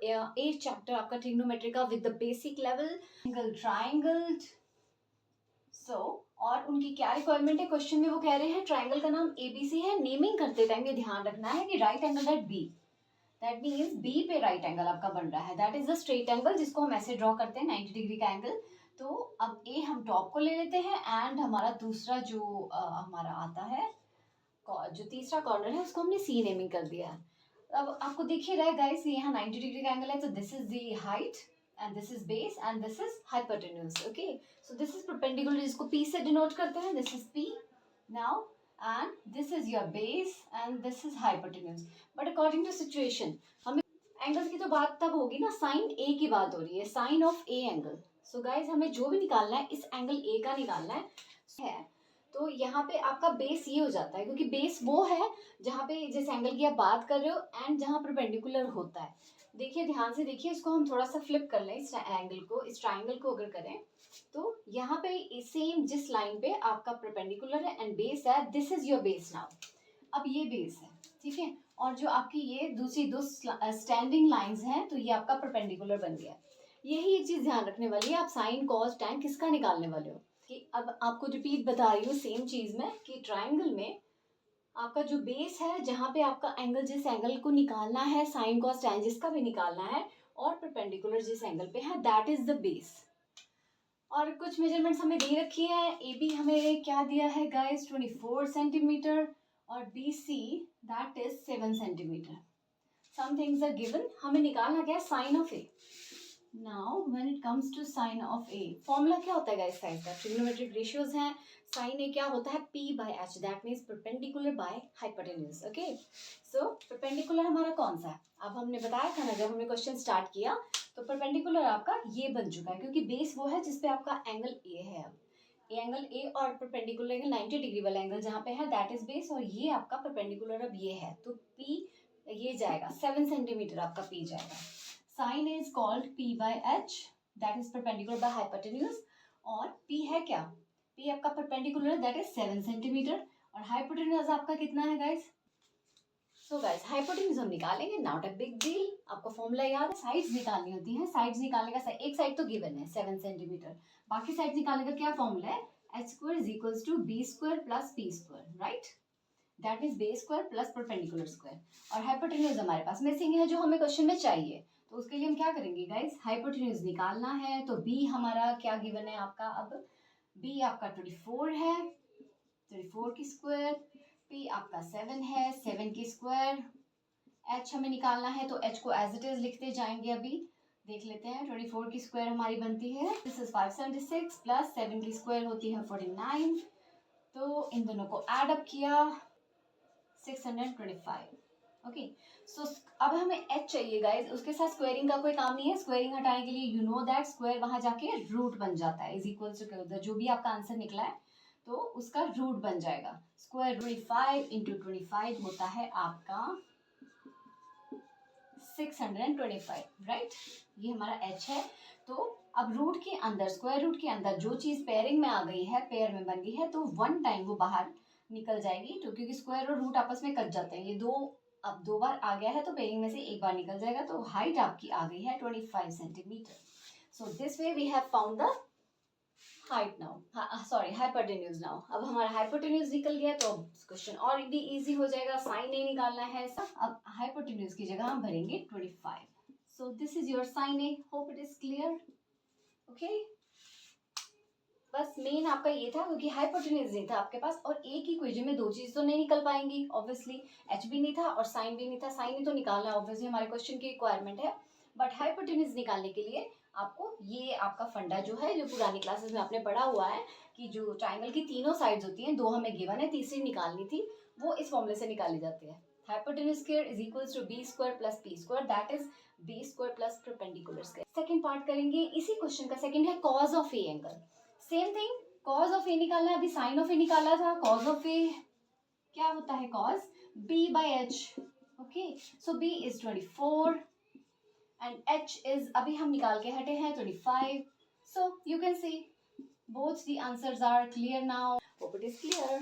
Eight chapter आपका trigonometry का with the basic level angle triangle. So और उनकी क्या रिक्वायरमेंट है क्वेश्चन में, वो कह रहे हैं ट्राइंगल का नाम एबीसी है। नेमिंग करते टाइम ये ध्यान रखना है कि right angle at B, that means B पे राइट एंगल आपका बन रहा है, that is the straight angle जिसको हम ऐसे ड्रॉ करते हैं 90 डिग्री का एंगल। तो अब ए हम टॉप को ले लेते हैं एंड हमारा दूसरा जो हमारा आता है जो तीसरा कॉर्नर है उसको हमने सी नेमिंग कर दिया है। अब आपको दिख ही रहा है गाइस, यहाँ 90 डिग्री का एंगल है, तो this is the height and this is base and this is hypotenuse. Okay, so this is perpendicular जिसको पी से डिनोट करते हैं, this is p now and this is your base and this is hypotenuse. But according to situation हमें angles की तो बात तब होगी ना, साइन ए की बात हो रही है, साइन ऑफ ए एंगल। सो गाइस हमें जो भी निकालना है इस एंगल ए का निकालना है। तो यहाँ पे आपका बेस ये हो जाता है, क्योंकि बेस वो है जहाँ पे जिस एंगल की आप बात कर रहे हो एंड जहाँ परपेंडिकुलर होता है। देखिए ध्यान से देखिए, इसको हम थोड़ा सा फ्लिप कर लें, इस एंगल को, इस ट्राइंगल को अगर करें तो यहाँ पे सेम जिस लाइन पे आपका परपेंडिकुलर है एंड बेस है, this is your base now. अब ये बेस है, ठीक है, और जो आपकी ये दूसरी दो स्टैंडिंग लाइंस हैं तो ये आपका परपेंडिकुलर बन गया। यही एक चीज ध्यान रखने वाली है, आप साइन कॉस टैन किसका निकालने वाले हो। कि अब आपको रिपीट बता रही हूँ सेम चीज में कि ट्राइंगल में आपका जो बेस है, जहाँ पे आपका एंगल, जिस एंगल को निकालना है साइन कॉस टैन जिसका भी निकालना है, और परपेंडिकुलर जिस एंगल पे है, दैट इज द बेस। और कुछ मेजरमेंट्स हमें दे रखी है। ए बी हमें क्या दिया है गाइस, 24 सेंटीमीटर, और B C that is 7 centimetre. Some things are given, हमें निकालना क्या है, sine of A. Now when it comes to sine of A, formula क्या होता है गाइस साइन का, ट्रिग्नोमेट्रिक रेशियोज हैं। साइन ए क्या होता है, p by h, that means perpendicular by hypotenuse. Okay, so perpendicular हमारा कौन सा है, अब हमने बताया था ना जब हमने क्वेश्चन स्टार्ट किया, तो परपेंडिकुलर आपका ये बन चुका है, क्योंकि बेस वो है जिसपे आपका एंगल ए है। अब एंगल ए और परपेंडिकुलर एंगल 90 डिग्री वाला एंगल जहाँ पे है, दैट इज बेस, और ये आपका परपेंडिकुलर अब ये है, तो p ये जाएगा 7 सेंटीमीटर आपका p जाएगा। Sine is called p by h, that is perpendicular by hypotenuse, और p है क्या, p आपका परपेंडिकुलर दैट इज 7 सेंटीमीटर, और हाइपोटेन्यूज आपका कितना है गाइस। सो गाइस हाइपोटेन्यूज हम निकालेंगे, नॉट अ बिग डील, आपको फॉर्मूला याद है, साइड्स निकालनी होती है। साइड्स निकालने का एक साइड तो गिवन है 7 सेंटीमीटर, बाकी साइड्स निकालने का क्या फॉर्मूला है, h square is equals to b square plus p square, right, that means base square plus perpendicular square. और हाइपोटेन्यूज हमारे पास मिसिंग है जो हमें क्वेश्चन में चाहिए, तो उसके लिए हम क्या करेंगे गाइस, हाइपोटेन्यूज निकालना है। तो b हमारा क्या गिवन है आपका, अब b आपका 24 है, 34 की स्क्वायर, p आपका 7 है, 7 की स्क्वायर, h हमें निकालना है, तो h को एज इट इज लिखते जाएंगे। अभी देख लेते हैं, 24 की स्क्वायर हमारी बनती है, दिस इज 576 प्लस 7 की स्क्वायर होती है 49, तो इन दोनों को एड अप किया 625। ओके, सो अब हमें h चाहिए गाइस, उसके साथ स्क्वायरिंग का कोई काम नहीं है, स्क्वायरिंग हटाने के लिए यू नो दैट स्क्वायर वहां जाके रूट बन जाता है, इज इक्वल टू उधर जो भी आपका आंसर निकला है तो उसका रूट बन जाएगा। स्क्वायर 25 इंटू 25 होता है आपका 625, राइट, ये हमारा h है। तो अब रूट के अंदर, स्क्वायर रूट के अंदर जो चीज पेयरिंग में आ गई है, पेयर में बन गई है, तो वन टाइम वो बाहर निकल जाएगी, तो क्योंकि स्क्वायर और रूट आपस में कट जाते हैं, ये दो अब दो बार आ गया है तो पेयरिंग में से एक बार निकल जाएगा, तो हाइट आपकी आ गई है 25 centimetre. So this way we have found the height now, sorry hypotenuse now. अब हमारा हाइपोटेन्यूज निकल गया तो क्वेश्चन और भी इजी हो जाएगा, साइन ए निकालना है सब। अब हाइपोटेन्यूज की जगह हम भरेंगे 25। So this is your sine A, hope it is clear. Okay, बस मेन आपका ये था, क्योंकि हाइपोटेन्यूज नहीं था आपके पास, और एक ही इक्वेशन में दो चीज तो नहीं निकल पाएंगी ऑब्वियसली, एच भी नहीं था और साइन भी नहीं था। साइन ही तो निकालना है ऑब्वियसली, हमारे क्वेश्चन की रिक्वायरमेंट है, बट हाइपोटेन्यूज निकालने के लिए आपको ये आपका फंडा जो है, जो पुरानी क्लासेस में आपने पढ़ा हुआ है कि जो ट्राइंगल की तीनों साइड्स होती हैं, दो हमें गिवन है, तीसरी निकालनी थी, वो इस फॉर्मूले से निकाली जाती है। Hypotenuse square is equals to B square plus P square, that is B square plus perpendicular square. Second part करेंगे इसी क्वेश्चन का, सेकंड है cos of A angle. Same thing, cos of A निकालना है, अभी साइन ऑफ ए निकाला था, cause of ए क्या होता है, cos b by h। Okay, so b is 24 and h is, अभी हम निकाल के हटे हैं 25। So you can see both the answers are clear now, hope it is clear।